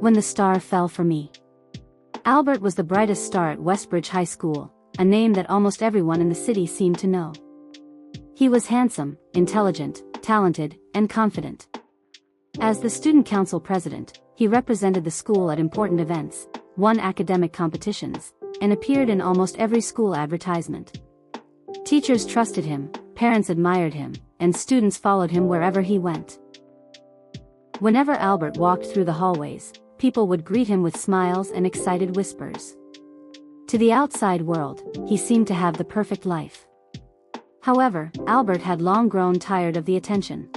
When the star fell for me. Albert was the brightest star at Westbridge High School, a name that almost everyone in the city seemed to know. He was handsome, intelligent, talented, and confident. As the student council president, he represented the school at important events, won academic competitions, and appeared in almost every school advertisement. Teachers trusted him, parents admired him, and students followed him wherever he went. Whenever Albert walked through the hallways, people would greet him with smiles and excited whispers. To the outside world, he seemed to have the perfect life. However, Albert had long grown tired of the attention.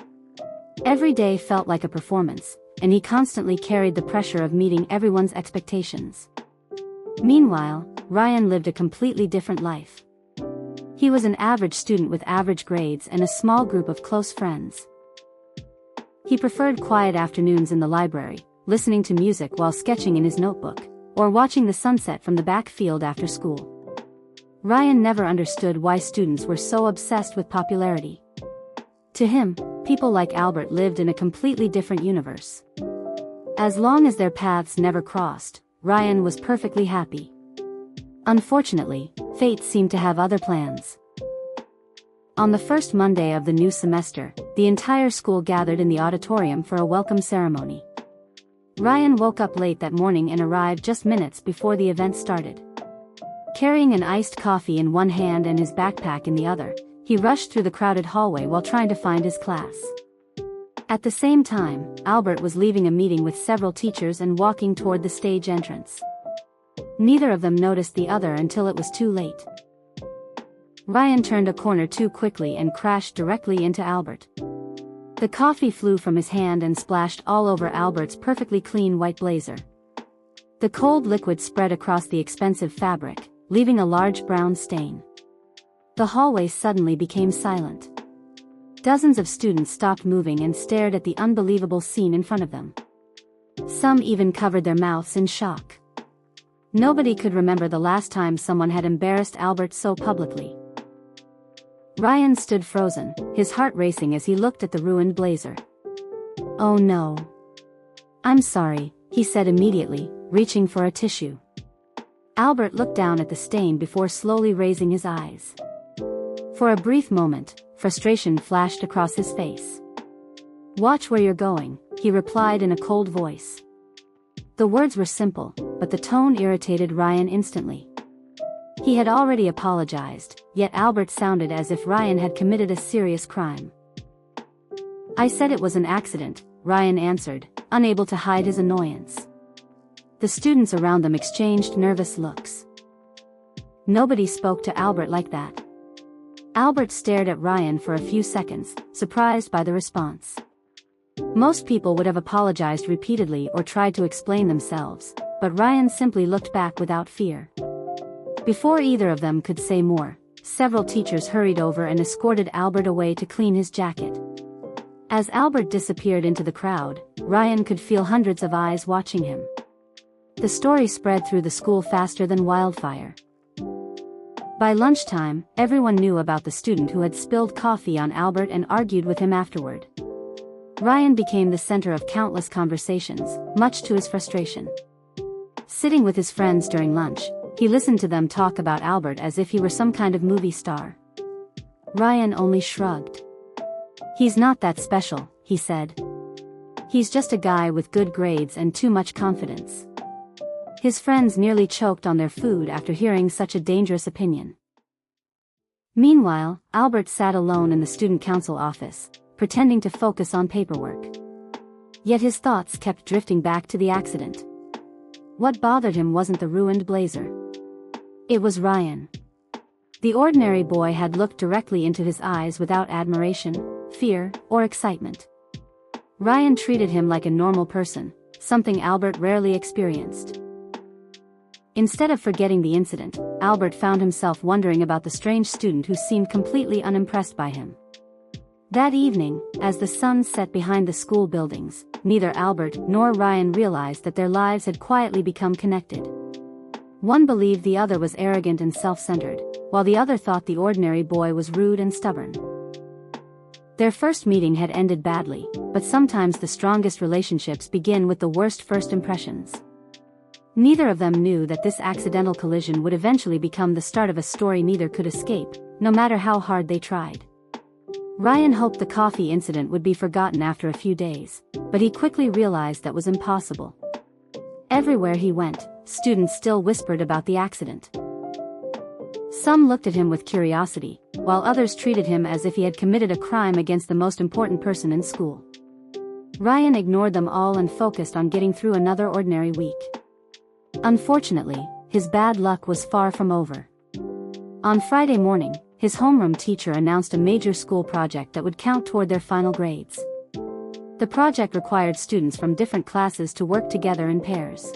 Every day felt like a performance, and he constantly carried the pressure of meeting everyone's expectations. Meanwhile, Ryan lived a completely different life. He was an average student with average grades and a small group of close friends. He preferred quiet afternoons in the library, listening to music while sketching in his notebook, or watching the sunset from the back field after school. Ryan never understood why students were so obsessed with popularity. To him, people like Albert lived in a completely different universe. As long as their paths never crossed, Ryan was perfectly happy. Unfortunately, fate seemed to have other plans. On the first Monday of the new semester, the entire school gathered in the auditorium for a welcome ceremony. Ryan woke up late that morning and arrived just minutes before the event started. Carrying an iced coffee in one hand and his backpack in the other, he rushed through the crowded hallway while trying to find his class. At the same time, Albert was leaving a meeting with several teachers and walking toward the stage entrance. Neither of them noticed the other until it was too late. Ryan turned a corner too quickly and crashed directly into Albert. The coffee flew from his hand and splashed all over Albert's perfectly clean white blazer. The cold liquid spread across the expensive fabric, leaving a large brown stain. The hallway suddenly became silent. Dozens of students stopped moving and stared at the unbelievable scene in front of them. Some even covered their mouths in shock. Nobody could remember the last time someone had embarrassed Albert so publicly. Ryan stood frozen, his heart racing as he looked at the ruined blazer. "Oh no. I'm sorry," he said immediately, reaching for a tissue. Albert looked down at the stain before slowly raising his eyes. For a brief moment, frustration flashed across his face. "Watch where you're going," he replied in a cold voice. The words were simple, but the tone irritated Ryan instantly. He had already apologized, yet Albert sounded as if Ryan had committed a serious crime. "I said it was an accident," Ryan answered, unable to hide his annoyance. The students around them exchanged nervous looks. Nobody spoke to Albert like that. Albert stared at Ryan for a few seconds, surprised by the response. Most people would have apologized repeatedly or tried to explain themselves, but Ryan simply looked back without fear. Before either of them could say more, several teachers hurried over and escorted Albert away to clean his jacket. As Albert disappeared into the crowd, Ryan could feel hundreds of eyes watching him. The story spread through the school faster than wildfire. By lunchtime, everyone knew about the student who had spilled coffee on Albert and argued with him afterward. Ryan became the center of countless conversations, much to his frustration. Sitting with his friends during lunch, he listened to them talk about Albert as if he were some kind of movie star. Ryan only shrugged. "He's not that special," he said. "He's just a guy with good grades and too much confidence." His friends nearly choked on their food after hearing such a dangerous opinion. Meanwhile, Albert sat alone in the student council office, pretending to focus on paperwork. Yet his thoughts kept drifting back to the accident. What bothered him wasn't the ruined blazer. It was Ryan. The ordinary boy had looked directly into his eyes without admiration, fear, or excitement. Ryan treated him like a normal person, something Albert rarely experienced. Instead of forgetting the incident, Albert found himself wondering about the strange student who seemed completely unimpressed by him. That evening, as the sun set behind the school buildings, neither Albert nor Ryan realized that their lives had quietly become connected. One believed the other was arrogant and self-centered, while the other thought the ordinary boy was rude and stubborn. Their first meeting had ended badly, but sometimes the strongest relationships begin with the worst first impressions. Neither of them knew that this accidental collision would eventually become the start of a story neither could escape, no matter how hard they tried. Ryan hoped the coffee incident would be forgotten after a few days, but he quickly realized that was impossible. Everywhere he went, students still whispered about the accident. Some looked at him with curiosity, while others treated him as if he had committed a crime against the most important person in school. Ryan ignored them all and focused on getting through another ordinary week. Unfortunately, his bad luck was far from over. On Friday morning, his homeroom teacher announced a major school project that would count toward their final grades. The project required students from different classes to work together in pairs.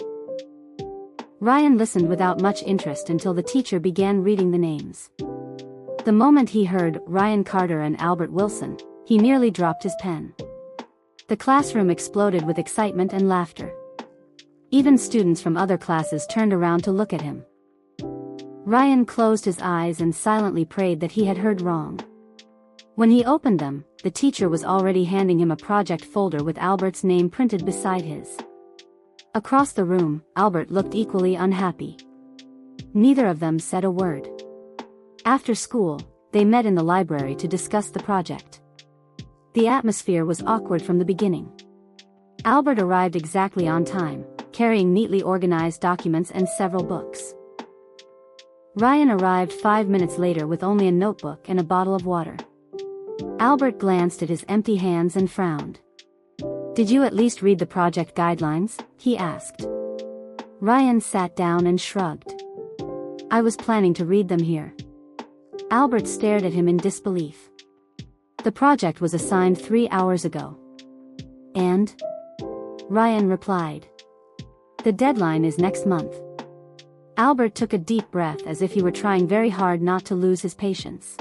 Ryan listened without much interest until the teacher began reading the names. The moment he heard Ryan Carter and Albert Wilson, he nearly dropped his pen. The classroom exploded with excitement and laughter. Even students from other classes turned around to look at him. Ryan closed his eyes and silently prayed that he had heard wrong. When he opened them, the teacher was already handing him a project folder with Albert's name printed beside his. Across the room, Albert looked equally unhappy. Neither of them said a word. After school, they met in the library to discuss the project. The atmosphere was awkward from the beginning. Albert arrived exactly on time, carrying neatly organized documents and several books. Ryan arrived 5 minutes later with only a notebook and a bottle of water. Albert glanced at his empty hands and frowned. "Did you at least read the project guidelines?" he asked. Ryan sat down and shrugged. "I was planning to read them here." Albert stared at him in disbelief. "The project was assigned 3 hours ago." "And?" Ryan replied. "The deadline is next month." Albert took a deep breath as if he were trying very hard not to lose his patience.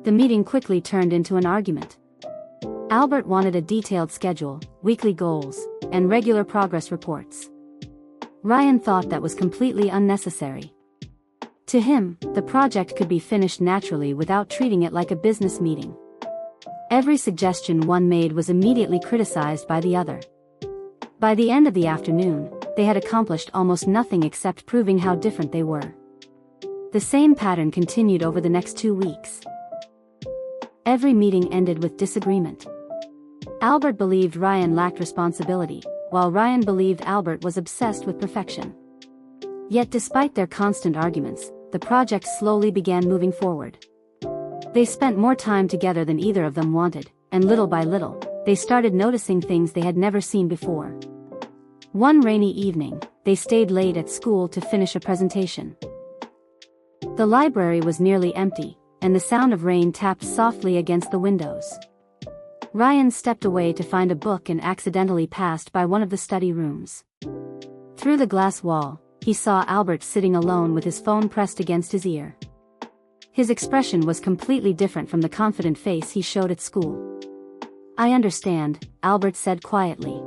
The meeting quickly turned into an argument. Albert wanted a detailed schedule, weekly goals, and regular progress reports. Ryan thought that was completely unnecessary. To him, the project could be finished naturally without treating it like a business meeting. Every suggestion one made was immediately criticized by the other. By the end of the afternoon, they had accomplished almost nothing except proving how different they were. The same pattern continued over the next 2 weeks. Every meeting ended with disagreement. Albert believed Ryan lacked responsibility, while Ryan believed Albert was obsessed with perfection. Yet despite their constant arguments, the project slowly began moving forward. They spent more time together than either of them wanted, and little by little, they started noticing things they had never seen before. One rainy evening, they stayed late at school to finish a presentation. The library was nearly empty, and the sound of rain tapped softly against the windows. Ryan stepped away to find a book and accidentally passed by one of the study rooms. Through the glass wall, he saw Albert sitting alone with his phone pressed against his ear. His expression was completely different from the confident face he showed at school. "I understand," Albert said quietly.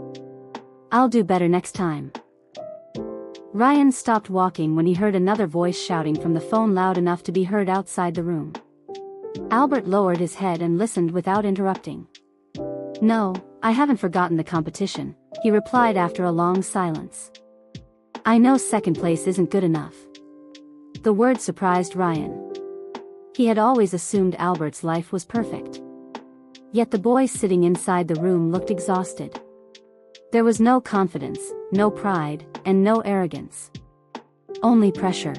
"I'll do better next time." Ryan stopped walking when he heard another voice shouting from the phone loud enough to be heard outside the room. Albert lowered his head and listened without interrupting. "No, I haven't forgotten the competition," he replied after a long silence. "I know second place isn't good enough." The word surprised Ryan. He had always assumed Albert's life was perfect. Yet the boy sitting inside the room looked exhausted. There was no confidence, no pride, and no arrogance. Only pressure.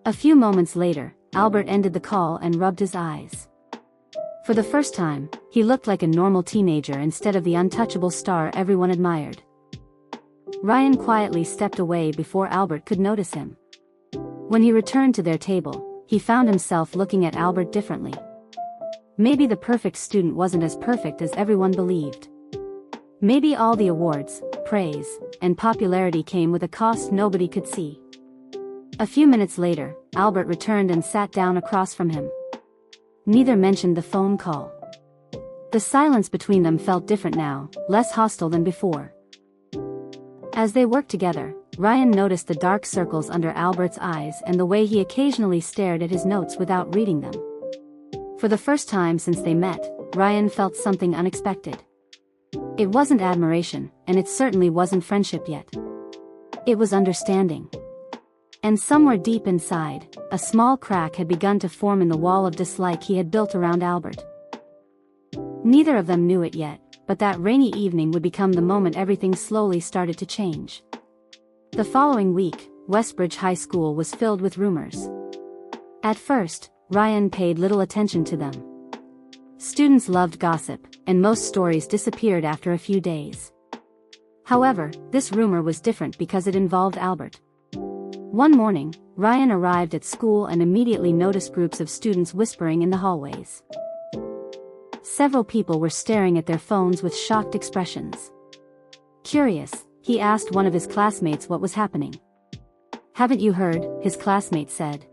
A few moments later, Albert ended the call and rubbed his eyes. For the first time, he looked like a normal teenager instead of the untouchable star everyone admired. Ryan quietly stepped away before Albert could notice him. When he returned to their table, he found himself looking at Albert differently. Maybe the perfect student wasn't as perfect as everyone believed. Maybe all the awards, praise, and popularity came with a cost nobody could see. A few minutes later, Albert returned and sat down across from him. Neither mentioned the phone call. The silence between them felt different now, less hostile than before. As they worked together, Ryan noticed the dark circles under Albert's eyes and the way he occasionally stared at his notes without reading them. For the first time since they met, Ryan felt something unexpected. It wasn't admiration, and it certainly wasn't friendship yet. It was understanding. And somewhere deep inside, a small crack had begun to form in the wall of dislike he had built around Albert. Neither of them knew it yet, but that rainy evening would become the moment everything slowly started to change. The following week, Westbridge High School was filled with rumors. At first, Ryan paid little attention to them. Students loved gossip, and most stories disappeared after a few days. However, this rumor was different because it involved Albert. One morning, Ryan arrived at school and immediately noticed groups of students whispering in the hallways. Several people were staring at their phones with shocked expressions. Curious, he asked one of his classmates what was happening. "Haven't you heard?" his classmate said.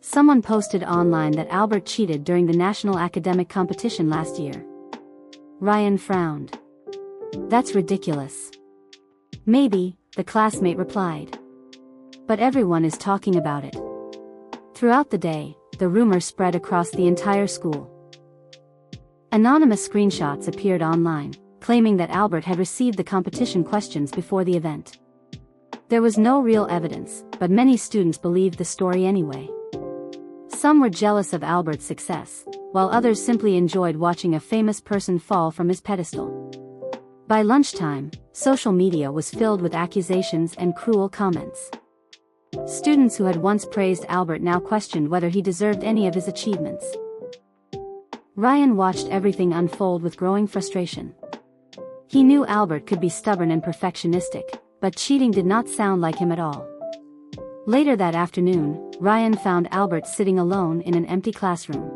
"Someone posted online that Albert cheated during the national academic competition last year." Ryan frowned. "That's ridiculous." "Maybe," the classmate replied. "But everyone is talking about it." Throughout the day, the rumor spread across the entire school. Anonymous screenshots appeared online, claiming that Albert had received the competition questions before the event. There was no real evidence, but many students believed the story anyway. Some were jealous of Albert's success, while others simply enjoyed watching a famous person fall from his pedestal. By lunchtime, social media was filled with accusations and cruel comments. Students who had once praised Albert now questioned whether he deserved any of his achievements. Ryan watched everything unfold with growing frustration. He knew Albert could be stubborn and perfectionistic, but cheating did not sound like him at all. Later that afternoon, Ryan found Albert sitting alone in an empty classroom.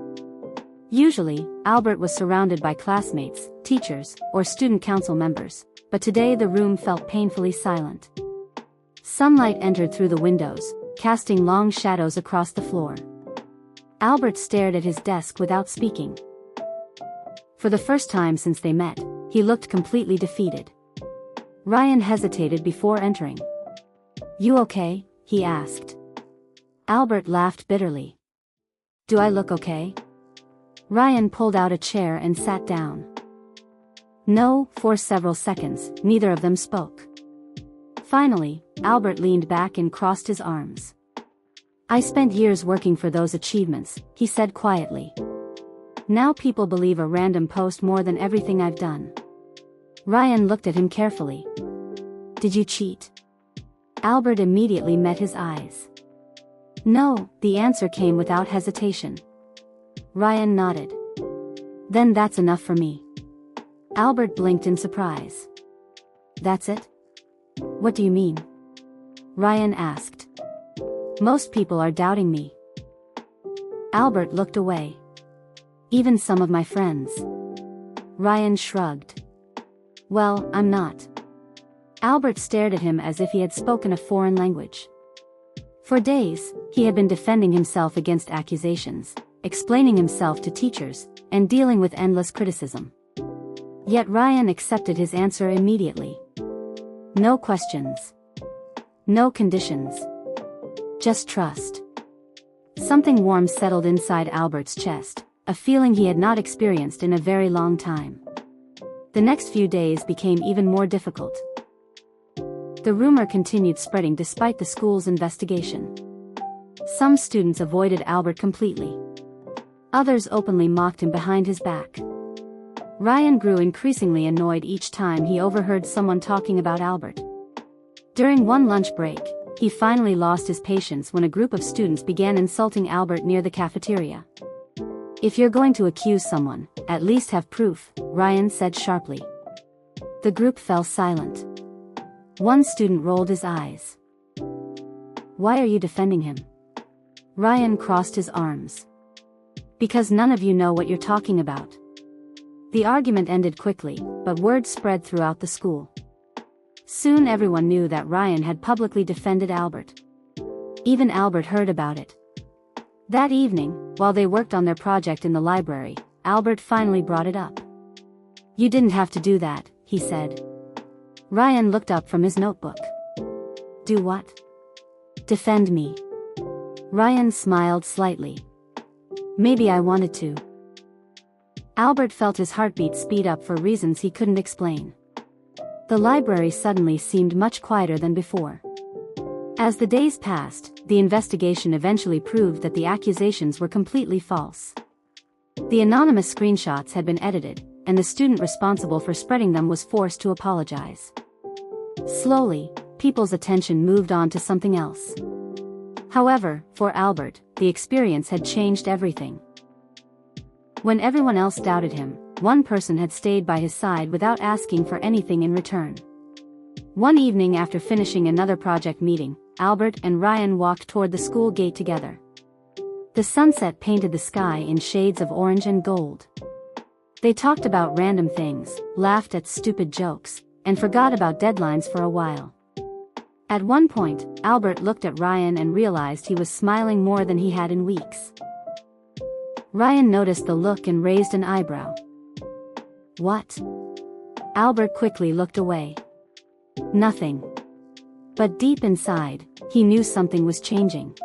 Usually, Albert was surrounded by classmates, teachers, or student council members, but today the room felt painfully silent. Sunlight entered through the windows, casting long shadows across the floor. Albert stared at his desk without speaking. For the first time since they met, he looked completely defeated. Ryan hesitated before entering. "You okay?" he asked. Albert laughed bitterly. "Do I look okay?" Ryan pulled out a chair and sat down. No, for several seconds, neither of them spoke. Finally, Albert leaned back and crossed his arms. "I spent years working for those achievements," he said quietly. "Now people believe a random post more than everything I've done." Ryan looked at him carefully. "Did you cheat?" Albert immediately met his eyes. "No," the answer came without hesitation. Ryan nodded. "Then that's enough for me." Albert blinked in surprise. "That's it? What do you mean?" Ryan asked. "Most people are doubting me." Albert looked away. "Even some of my friends." Ryan shrugged. "Well, I'm not." Albert stared at him as if he had spoken a foreign language. For days, he had been defending himself against accusations, explaining himself to teachers, and dealing with endless criticism. Yet Ryan accepted his answer immediately. No questions. No conditions. Just trust. Something warm settled inside Albert's chest, a feeling he had not experienced in a very long time. The next few days became even more difficult. The rumor continued spreading despite the school's investigation. Some students avoided Albert completely. Others openly mocked him behind his back. Ryan grew increasingly annoyed each time he overheard someone talking about Albert. During one lunch break, he finally lost his patience when a group of students began insulting Albert near the cafeteria. "If you're going to accuse someone, at least have proof," Ryan said sharply. The group fell silent. One student rolled his eyes. "Why are you defending him?" Ryan crossed his arms. "Because none of you know what you're talking about." The argument ended quickly, but word spread throughout the school. Soon everyone knew that Ryan had publicly defended Albert. Even Albert heard about it. That evening, while they worked on their project in the library, Albert finally brought it up. "You didn't have to do that," he said. Ryan looked up from his notebook. "Do what?" "Defend me." Ryan smiled slightly. Maybe I wanted to. Albert felt his heartbeat speed up for reasons he couldn't explain. The library suddenly seemed much quieter than before. As the days passed, the investigation eventually proved that the accusations were completely false. The anonymous screenshots had been edited, and the student responsible for spreading them was forced to apologize. Slowly, people's attention moved on to something else. However, for Albert, the experience had changed everything. When everyone else doubted him, one person had stayed by his side without asking for anything in return. One evening after finishing another project meeting, Albert and Ryan walked toward the school gate together. The sunset painted the sky in shades of orange and gold. They talked about random things, laughed at stupid jokes, and forgot about deadlines for a while. At one point, Albert looked at Ryan and realized he was smiling more than he had in weeks. Ryan noticed the look and raised an eyebrow. What? Albert quickly looked away. Nothing. But deep inside, he knew something was changing.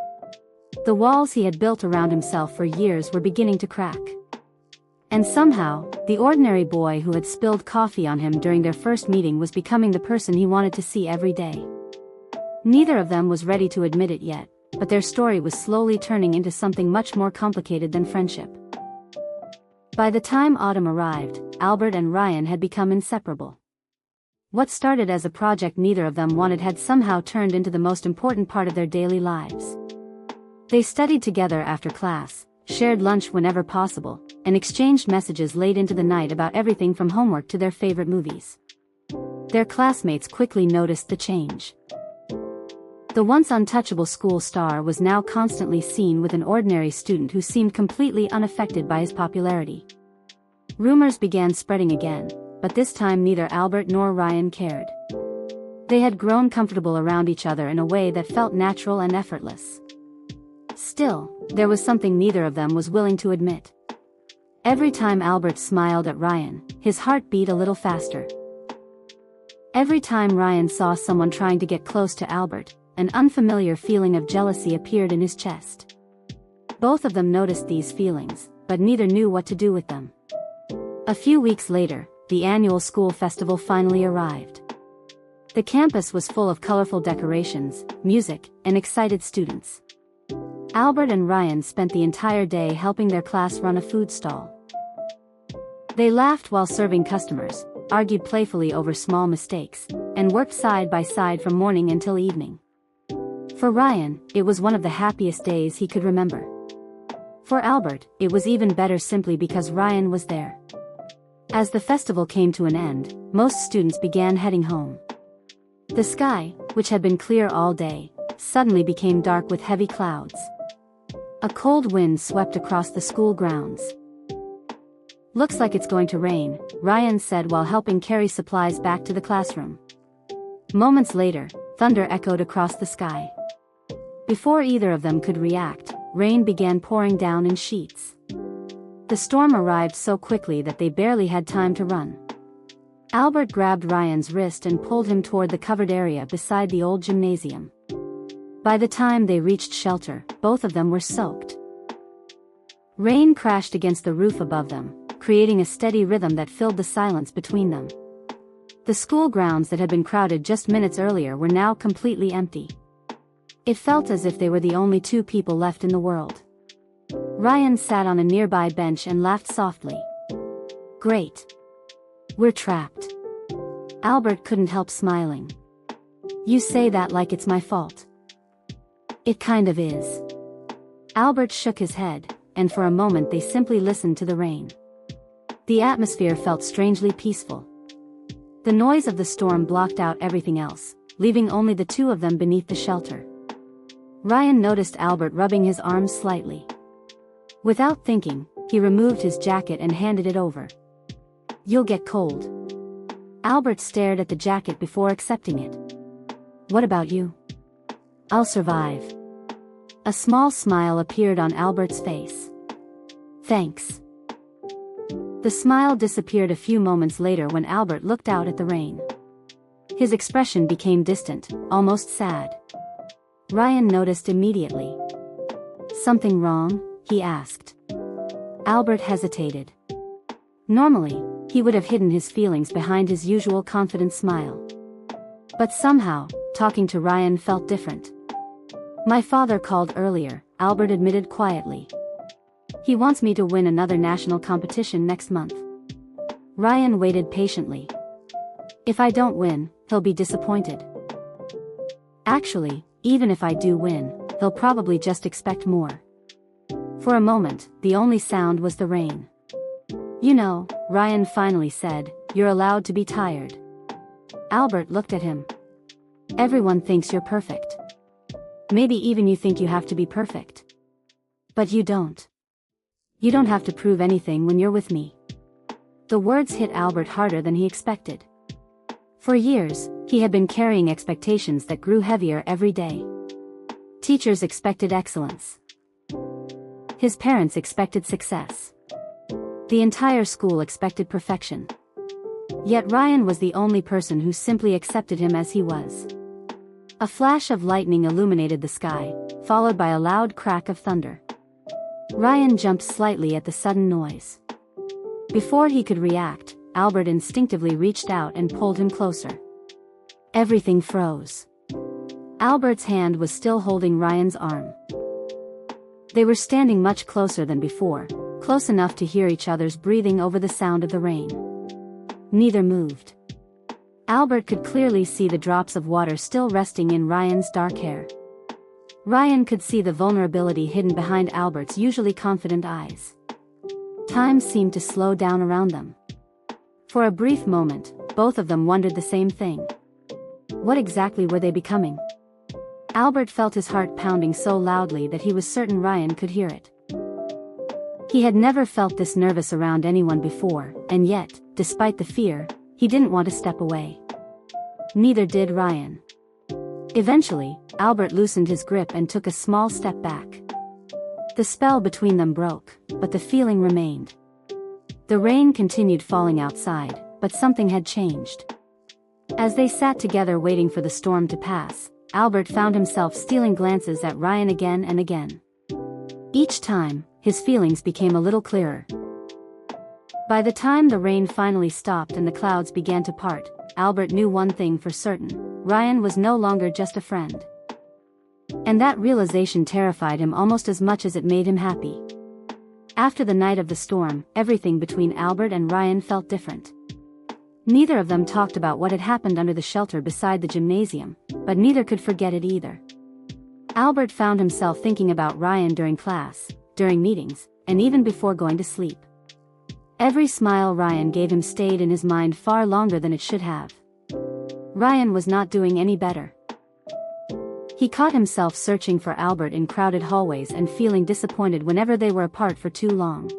The walls he had built around himself for years were beginning to crack. And somehow, the ordinary boy who had spilled coffee on him during their first meeting was becoming the person he wanted to see every day. Neither of them was ready to admit it yet, but their story was slowly turning into something much more complicated than friendship. By the time autumn arrived, Albert and Ryan had become inseparable. What started as a project neither of them wanted had somehow turned into the most important part of their daily lives. They studied together after class, shared lunch whenever possible, and exchanged messages late into the night about everything from homework to their favorite movies. Their classmates quickly noticed the change. The once untouchable school star was now constantly seen with an ordinary student who seemed completely unaffected by his popularity. Rumors began spreading again, but this time neither Albert nor Ryan cared. They had grown comfortable around each other in a way that felt natural and effortless. Still, there was something neither of them was willing to admit. Every time Albert smiled at Ryan, his heart beat a little faster. Every time Ryan saw someone trying to get close to Albert, an unfamiliar feeling of jealousy appeared in his chest. Both of them noticed these feelings, but neither knew what to do with them. A few weeks later, the annual school festival finally arrived. The campus was full of colorful decorations, music, and excited students. Albert and Ryan spent the entire day helping their class run a food stall. They laughed while serving customers, argued playfully over small mistakes, and worked side by side from morning until evening. For Ryan, it was one of the happiest days he could remember. For Albert, it was even better simply because Ryan was there. As the festival came to an end, most students began heading home. The sky, which had been clear all day, suddenly became dark with heavy clouds. A cold wind swept across the school grounds. "Looks like it's going to rain," Ryan said while helping carry supplies back to the classroom. Moments later, thunder echoed across the sky. Before either of them could react, rain began pouring down in sheets. The storm arrived so quickly that they barely had time to run. Albert grabbed Ryan's wrist and pulled him toward the covered area beside the old gymnasium. By the time they reached shelter, both of them were soaked. Rain crashed against the roof above them, creating a steady rhythm that filled the silence between them. The school grounds that had been crowded just minutes earlier were now completely empty. It felt as if they were the only two people left in the world. Ryan sat on a nearby bench and laughed softly. "Great. We're trapped." Albert couldn't help smiling. "You say that like it's my fault." "It kind of is." Albert shook his head, and for a moment they simply listened to the rain. The atmosphere felt strangely peaceful. The noise of the storm blocked out everything else, leaving only the two of them beneath the shelter. Ryan noticed Albert rubbing his arms slightly. Without thinking, he removed his jacket and handed it over. "You'll get cold." Albert stared at the jacket before accepting it. "What about you?" "I'll survive." A small smile appeared on Albert's face. "Thanks." The smile disappeared a few moments later when Albert looked out at the rain. His expression became distant, almost sad. Ryan noticed immediately. "Something wrong?" he asked. Albert hesitated. Normally, he would have hidden his feelings behind his usual confident smile. But somehow, talking to Ryan felt different. My father called earlier, Albert admitted quietly. He wants me to win another national competition next month. Ryan waited patiently. If I don't win, he'll be disappointed. Actually, even if I do win, he'll probably just expect more. For a moment, the only sound was the rain. You know, Ryan finally said, you're allowed to be tired. Albert looked at him. Everyone thinks you're perfect. Maybe even you think you have to be perfect. But you don't. You don't have to prove anything when you're with me. The words hit Albert harder than he expected. For years, he had been carrying expectations that grew heavier every day. Teachers expected excellence. His parents expected success. The entire school expected perfection. Yet Ryan was the only person who simply accepted him as he was. A flash of lightning illuminated the sky, followed by a loud crack of thunder. Ryan jumped slightly at the sudden noise. Before he could react, Albert instinctively reached out and pulled him closer. Everything froze. Albert's hand was still holding Ryan's arm. They were standing much closer than before, close enough to hear each other's breathing over the sound of the rain. Neither moved. Albert could clearly see the drops of water still resting in Ryan's dark hair. Ryan could see the vulnerability hidden behind Albert's usually confident eyes. Time seemed to slow down around them. For a brief moment, both of them wondered the same thing. What exactly were they becoming? Albert felt his heart pounding so loudly that he was certain Ryan could hear it. He had never felt this nervous around anyone before, and yet, despite the fear, he didn't want to step away. Neither did Ryan. Eventually, Albert loosened his grip and took a small step back. The spell between them broke, but the feeling remained. The rain continued falling outside, but something had changed. As they sat together waiting for the storm to pass, Albert found himself stealing glances at Ryan again and again. Each time, his feelings became a little clearer. By the time the rain finally stopped and the clouds began to part, Albert knew one thing for certain: Ryan was no longer just a friend. And that realization terrified him almost as much as it made him happy. After the night of the storm, everything between Albert and Ryan felt different. Neither of them talked about what had happened under the shelter beside the gymnasium, but neither could forget it either. Albert found himself thinking about Ryan during class, during meetings, and even before going to sleep. Every smile Ryan gave him stayed in his mind far longer than it should have. Ryan was not doing any better. He caught himself searching for Albert in crowded hallways and feeling disappointed whenever they were apart for too long.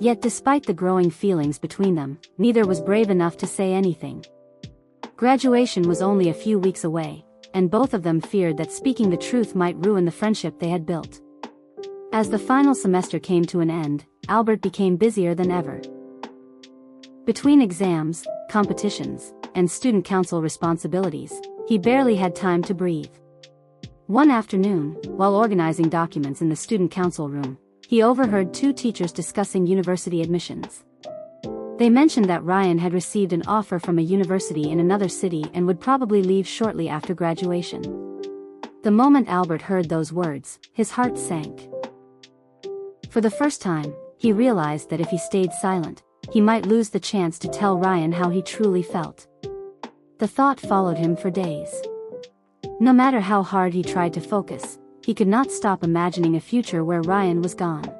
Yet despite the growing feelings between them, neither was brave enough to say anything. Graduation was only a few weeks away, and both of them feared that speaking the truth might ruin the friendship they had built. As the final semester came to an end, Albert became busier than ever. Between exams, competitions, and student council responsibilities, he barely had time to breathe. One afternoon, while organizing documents in the student council room, he overheard two teachers discussing university admissions. They mentioned that Ryan had received an offer from a university in another city and would probably leave shortly after graduation. The moment Albert heard those words, his heart sank. For the first time, he realized that if he stayed silent, he might lose the chance to tell Ryan how he truly felt. The thought followed him for days. No matter how hard he tried to focus, he could not stop imagining a future where Ryan was gone.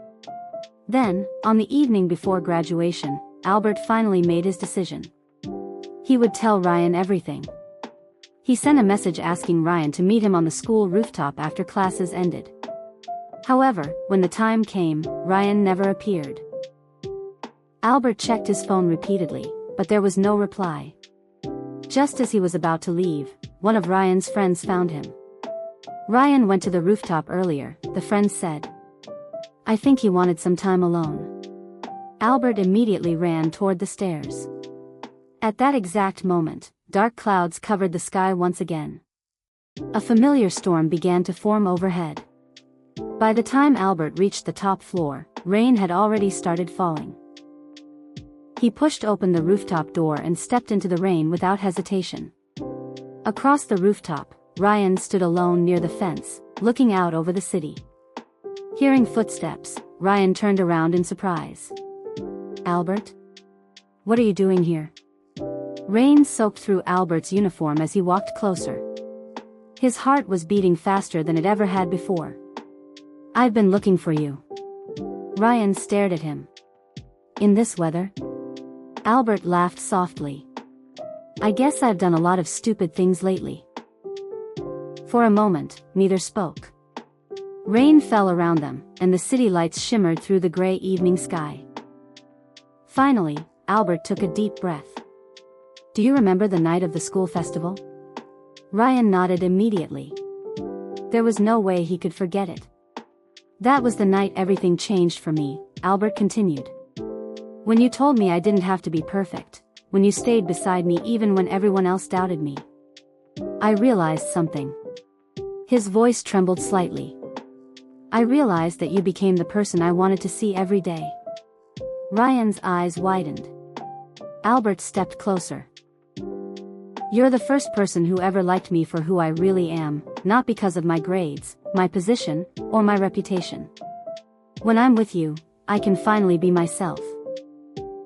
Then, on the evening before graduation, Albert finally made his decision. He would tell Ryan everything. He sent a message asking Ryan to meet him on the school rooftop after classes ended. However, when the time came, Ryan never appeared. Albert checked his phone repeatedly, but there was no reply. Just as he was about to leave, one of Ryan's friends found him. Ryan went to the rooftop earlier, the friend said. I think he wanted some time alone. Albert immediately ran toward the stairs. At that exact moment, dark clouds covered the sky once again. A familiar storm began to form overhead. By the time Albert reached the top floor, rain had already started falling. He pushed open the rooftop door and stepped into the rain without hesitation. Across the rooftop, Ryan stood alone near the fence, looking out over the city. Hearing footsteps, Ryan turned around in surprise. "Albert? What are you doing here?" Rain soaked through Albert's uniform as he walked closer. His heart was beating faster than it ever had before. "I've been looking for you." Ryan stared at him. "In this weather?" Albert laughed softly. "I guess I've done a lot of stupid things lately." For a moment, neither spoke. Rain fell around them, and the city lights shimmered through the gray evening sky. Finally, Albert took a deep breath. "Do you remember the night of the school festival?" Ryan nodded immediately. There was no way he could forget it. "That was the night everything changed for me," Albert continued. "When you told me I didn't have to be perfect, when you stayed beside me even when everyone else doubted me. I realized something." His voice trembled slightly. "I realized that you became the person I wanted to see every day." Ryan's eyes widened. Albert stepped closer. "You're the first person who ever liked me for who I really am, not because of my grades, my position, or my reputation. When I'm with you, I can finally be myself."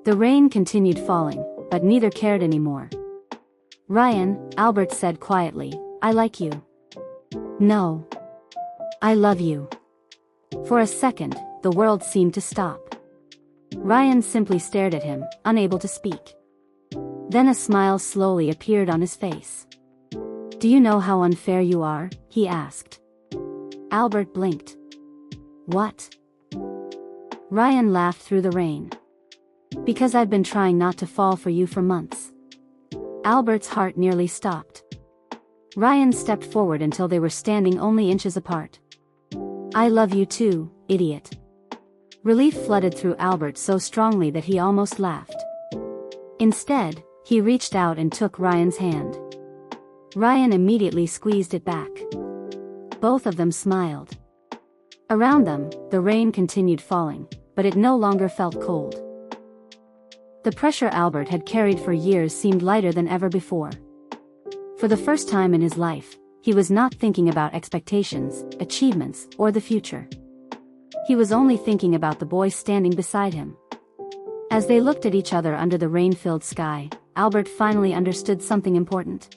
The rain continued falling, but neither cared anymore. "Ryan," Albert said quietly, "I like you." "No. I love you." For a second, the world seemed to stop. Ryan simply stared at him, unable to speak. Then a smile slowly appeared on his face. "Do you know how unfair you are?" he asked. Albert blinked. "What?" Ryan laughed through the rain. "Because I've been trying not to fall for you for months." Albert's heart nearly stopped. Ryan stepped forward until they were standing only inches apart. "I love you too, idiot." Relief flooded through Albert so strongly that he almost laughed. Instead, he reached out and took Ryan's hand. Ryan immediately squeezed it back. Both of them smiled. Around them, the rain continued falling, but it no longer felt cold. The pressure Albert had carried for years seemed lighter than ever before. For the first time in his life, he was not thinking about expectations, achievements, or the future. He was only thinking about the boy standing beside him. As they looked at each other under the rain-filled sky, Albert finally understood something important.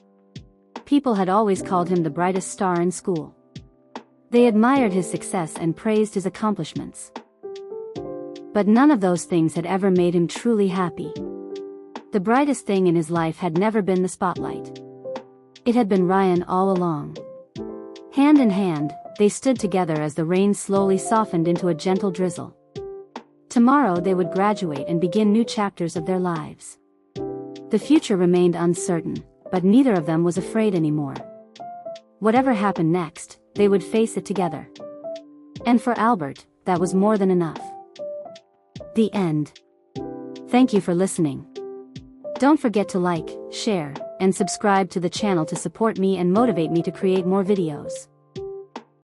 People had always called him the brightest star in school. They admired his success and praised his accomplishments. But none of those things had ever made him truly happy. The brightest thing in his life had never been the spotlight. It had been Ryan all along. Hand in hand, they stood together as the rain slowly softened into a gentle drizzle. Tomorrow they would graduate and begin new chapters of their lives. The future remained uncertain, but neither of them was afraid anymore. Whatever happened next, they would face it together. And for Albert, that was more than enough. The end. Thank you for listening. Don't forget to like, share, and subscribe to the channel to support me and motivate me to create more videos.